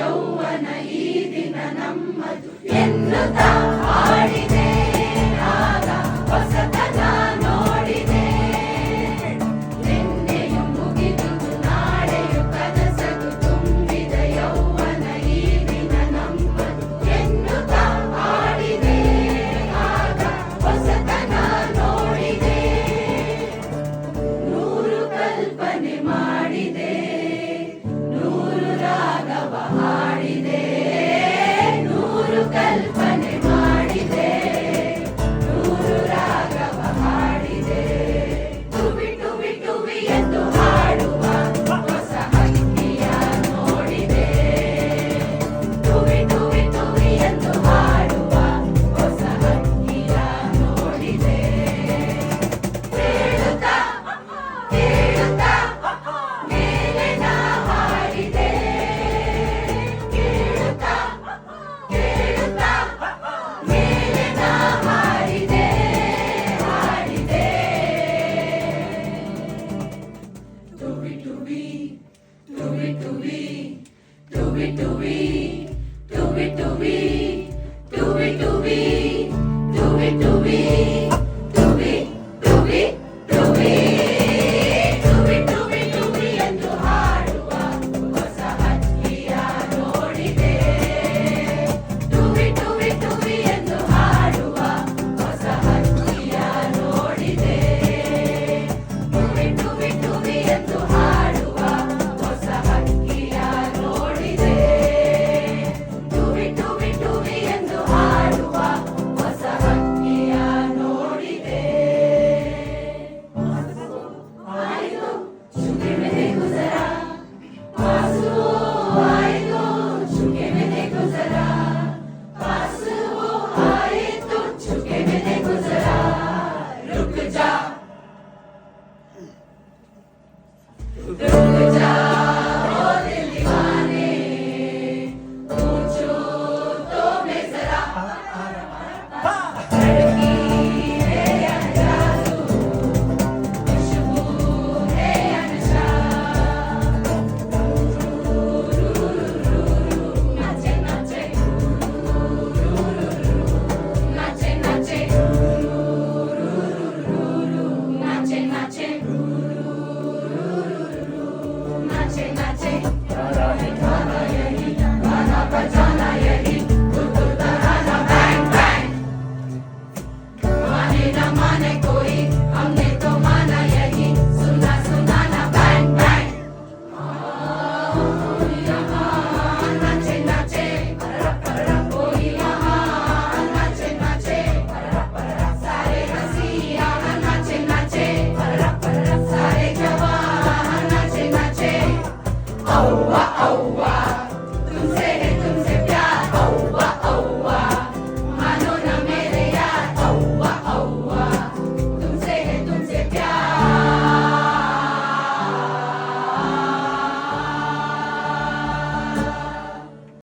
ಯೌವನ ಈ ದಿನ ನಮ್ಮದು ಎನ್ನುತ್ತಾ ಹಾಡಿದೆ ರಾಗ ಹೊಸತನ ನೋಡಿದೆ. ನಿನ್ನೆಯು ಮುಗಿದುದು ನಾಳೆಯು ಕನಸದು ತುಂಬಿದ ಯೌವನ ಈ ದಿನ ನಮ್ಮದು ಎನ್ನುತ್ತಾ ಹಾಡಿದೆ ರಾಗ ಹೊಸತನ ನೋಡಿದೆ. ನೂರು ಕಲ್ಪನೆ ಮಾಡಿದೆ, ನೂರು ರಾಗವ ಹಾಡಿದೆ. ನೂರು ಕಲ್ಪನೆ ಮಾಡಿದೆ, ನೂರು ರಾಗವ ಹಾಡಿದೆ. ಟುವಿ ಟುವಿ ಟುವಿ ಎಂದು ಹಾಡುವ ಹೊಸ ಹಕ್ಕಿಯ ನೋಡಿದೆ. ಟುವಿ ಟುವಿ ಟುವಿ ಎಂದು ಹಾಡುವ ಹೊಸ ಹಕ್ಕಿಯ ನೋಡಿದೆ. ಕೇಳುತ್ತಾ ಕೇಳುತ್ತಾ ಮೇಲೆ ನಾ ಹಾಡಿದೆ. ಕೇಳುತ್ತಾ ಕೇಳುತ್ತಾ ಮೇಲೆ ನಾ ಹಾಡಿದೆ ಹಾಡಿದೆ. ಟುವಿ ಟುವಿ ಟುವಿ ಟುವಿ ಟುವಿ ಟುವಿ ಟುವಿ ಟುವಿ ಟುವಿ ಟುವಿ ಟುವಿ ಟುವಿ ಟುವಿ ಟುವಿ ಟುವಿ ಟುವಿ ಟುವಿ ಟುವಿ ಎಂದು ಹಾಡುವ ಹೊಸ ಹಕ್ಕಿಯ ನೋಡಿದೆ. ಟುವಿ ಟುವಿ ಟುವಿ ಎಂದು ಹಾಡುವ ಹೊಸ ಹಕ್ಕಿಯ ನೋಡಿದೆ. ಟುವಿ ಟುವಿ ಟುವಿ ಎಂದು ಹಾಡುವ ಹೊಸ ಹಕ್ಕಿಯ ನೋಡಿದೆ. ಟುವಿ ಟುವಿ ಟುವಿ ಎಂದು ಹಾಡುವ ಹೊಸ ಹಕ್ಕಿಯ ನೋಡಿದೆ. ಆಯ್ತು ಚುಕ್ಕೆ ಮೇಲೆ ಗುಜರ ಪಾಸು ಆಯ್ತು ಚುಕ್ಕೆ ಮೇಲೆ ಗುಜರ ಪಾಸು ಆಯ್ತು ಚುಕ್ಕೆ ಮೇಲೆ ಗುಜರ. रुक जा रुक जा